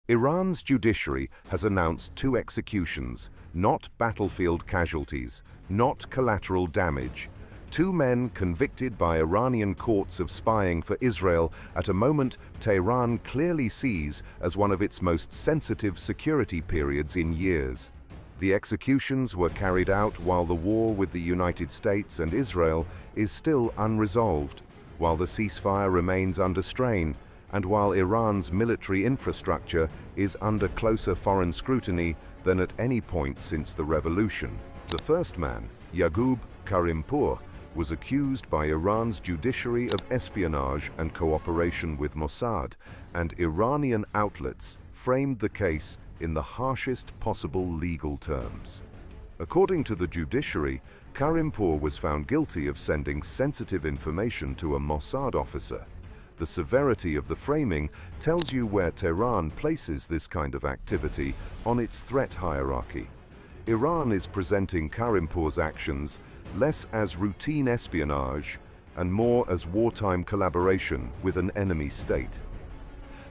Iran's judiciary has announced 2 executions, not battlefield casualties, not collateral damage. 2 men convicted by Iranian courts of spying for Israel at a moment Tehran clearly sees as one of its most sensitive security periods in years. The executions were carried out while the war with the United States and Israel is still unresolved, while the ceasefire remains under strain, and while Iran's military infrastructure is under closer foreign scrutiny than at any point since the revolution. The first man, Yaqub Karimpour, was accused by Iran's judiciary of espionage and cooperation with Mossad, and Iranian outlets framed the case in the harshest possible legal terms. According to the judiciary, Karimpour was found guilty of sending sensitive information to a Mossad officer. The severity of the framing tells you where Tehran places this kind of activity on its threat hierarchy. Iran is presenting Karimpour's actions less as routine espionage and more as wartime collaboration with an enemy state.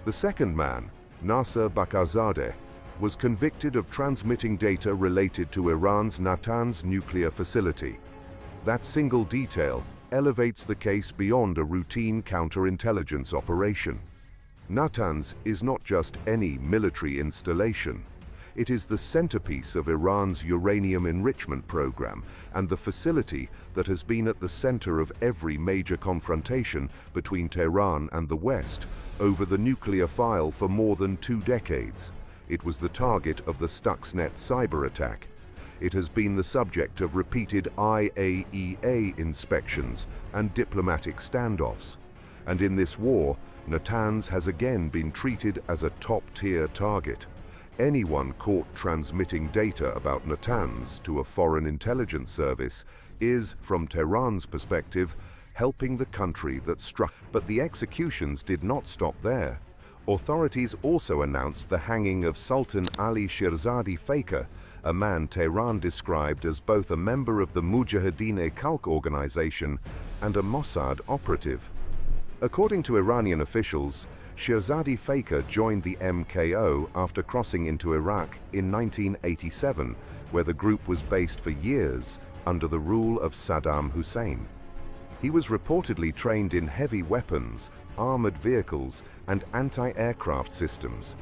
The second man, Nasser Bakarzadeh, was convicted of transmitting data related to Iran's Natanz nuclear facility. That single detail elevates the case beyond a routine counterintelligence operation. Natanz is not just any military installation. It is the centerpiece of Iran's uranium enrichment program and the facility that has been at the center of every major confrontation between Tehran and the West over the nuclear file for more than 2 decades. It was the target of the Stuxnet cyber attack. It has been the subject of repeated IAEA inspections and diplomatic standoffs. And in this war, Natanz has again been treated as a top-tier target. Anyone caught transmitting data about Natanz to a foreign intelligence service is, from Tehran's perspective, helping the country that struck. But the executions did not stop there. Authorities also announced the hanging of Sultan Ali Shirzadi Faker, a man Tehran described as both a member of the Mujahideen-e-Khalq organization and a Mossad operative. According to Iranian officials, Shirzadi Faker joined the MKO after crossing into Iraq in 1987, where the group was based for years under the rule of Saddam Hussein. He was reportedly trained in heavy weapons, armored vehicles, and anti-aircraft systems.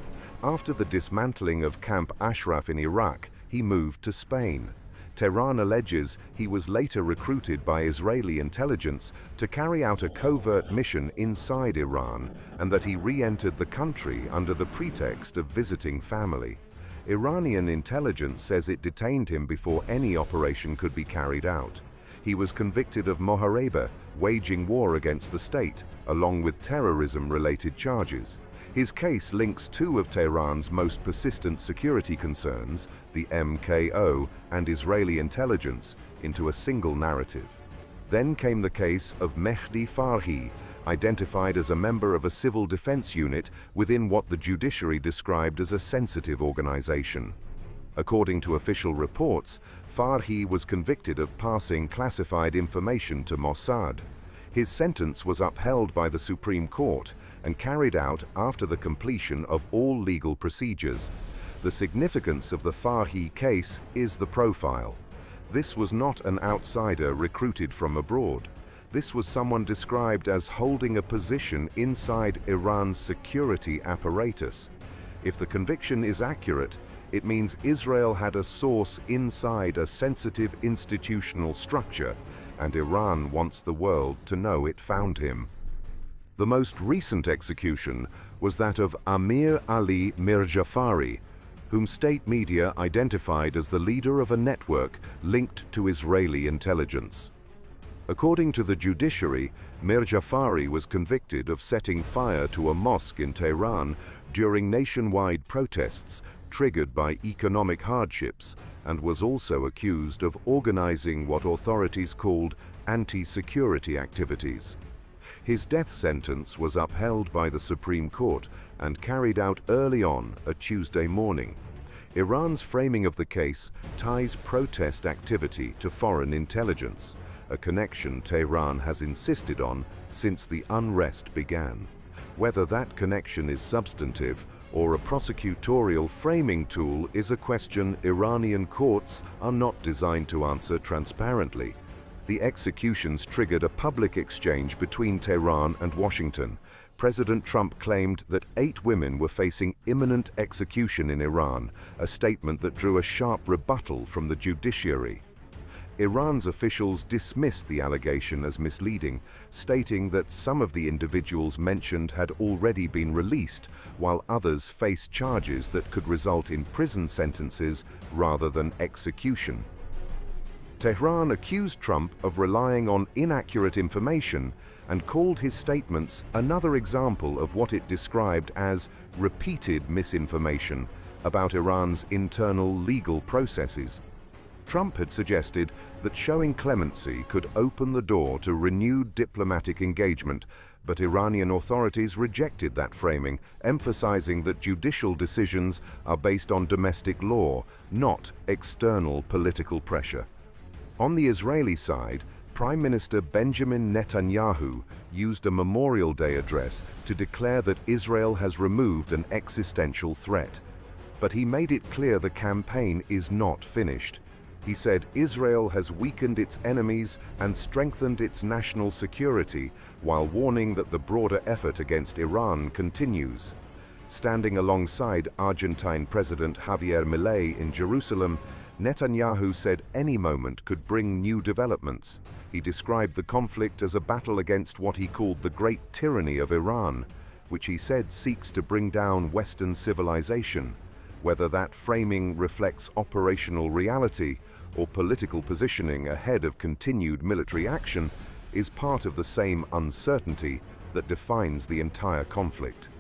After the dismantling of Camp Ashraf in Iraq, he moved to Spain. Tehran alleges he was later recruited by Israeli intelligence to carry out a covert mission inside Iran, and that he re-entered the country under the pretext of visiting family. Iranian intelligence says it detained him before any operation could be carried out. He was convicted of mohareba, waging war against the state, along with terrorism-related charges. His case links 2 of Tehran's most persistent security concerns, the MKO and Israeli intelligence, into a single narrative. Then came the case of Mehdi Farhi, identified as a member of a civil defense unit within what the judiciary described as a sensitive organization. According to official reports, Farhi was convicted of passing classified information to Mossad. His sentence was upheld by the Supreme Court and carried out after the completion of all legal procedures. The significance of the Farhi case is the profile. This was not an outsider recruited from abroad. This was someone described as holding a position inside Iran's security apparatus. If the conviction is accurate, it means Israel had a source inside a sensitive institutional structure, and Iran wants the world to know it found him. The most recent execution was that of Amir Ali Mirjafari, whom state media identified as the leader of a network linked to Israeli intelligence. According to the judiciary, Mirjafari was convicted of setting fire to a mosque in Tehran during nationwide protests triggered by economic hardships, and was also accused of organizing what authorities called anti-security activities. His death sentence was upheld by the Supreme Court and carried out early on a Tuesday morning. Iran's framing of the case ties protest activity to foreign intelligence, a connection Tehran has insisted on since the unrest began. Whether that connection is substantive or a prosecutorial framing tool is a question Iranian courts are not designed to answer transparently. The executions triggered a public exchange between Tehran and Washington. President Trump claimed that 8 women were facing imminent execution in Iran, a statement that drew a sharp rebuttal from the judiciary. Iran's officials dismissed the allegation as misleading, stating that some of the individuals mentioned had already been released, while others faced charges that could result in prison sentences rather than execution. Tehran accused Trump of relying on inaccurate information and called his statements another example of what it described as repeated misinformation about Iran's internal legal processes. Trump had suggested that showing clemency could open the door to renewed diplomatic engagement, but Iranian authorities rejected that framing, emphasizing that judicial decisions are based on domestic law, not external political pressure. On the Israeli side, Prime Minister Benjamin Netanyahu used a Memorial Day address to declare that Israel has removed an existential threat. But he made it clear the campaign is not finished. He said Israel has weakened its enemies and strengthened its national security, while warning that the broader effort against Iran continues. Standing alongside Argentine President Javier Milei in Jerusalem, Netanyahu said any moment could bring new developments. He described the conflict as a battle against what he called the great tyranny of Iran, which he said seeks to bring down Western civilization. Whether that framing reflects operational reality or political positioning ahead of continued military action is part of the same uncertainty that defines the entire conflict.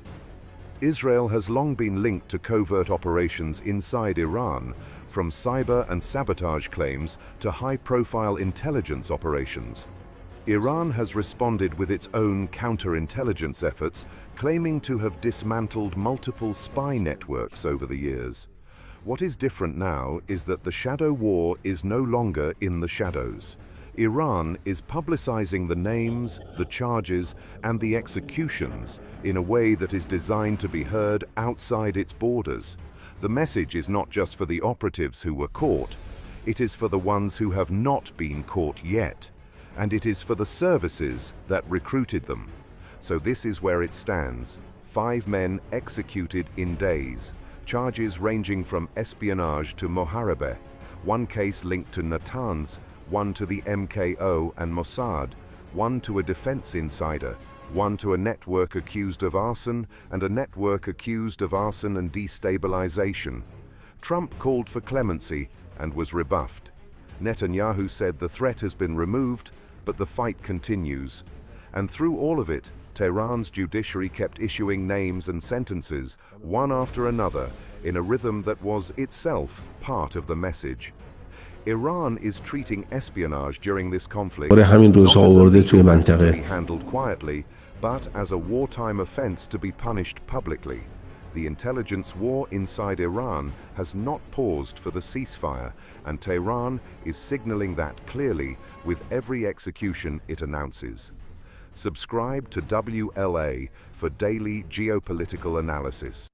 Israel has long been linked to covert operations inside Iran, from cyber and sabotage claims to high-profile intelligence operations. Iran has responded with its own counterintelligence efforts, claiming to have dismantled multiple spy networks over the years. What is different now is that the shadow war is no longer in the shadows. Iran is publicizing the names, the charges, and the executions in a way that is designed to be heard outside its borders. The message is not just for the operatives who were caught, it is for the ones who have not been caught yet, and it is for the services that recruited them. So this is where it stands. 5 men executed in days, charges ranging from espionage to Moharabeh, 1 case linked to Natanz, 1 to the MKO and Mossad, 1 to a defense insider, 1 to a network accused of arson, and a network accused of arson and destabilization. Trump called for clemency and was rebuffed. Netanyahu said the threat has been removed, but the fight continues. And through all of it, Tehran's judiciary kept issuing names and sentences, one after another, in a rhythm that was itself part of the message. Iran is treating espionage during this conflict not as a legal matter to be handled quietly, but as a wartime offense to be punished publicly. The intelligence war inside Iran has not paused for the ceasefire, and Tehran is signaling that clearly with every execution it announces. Subscribe to WLA for daily geopolitical analysis.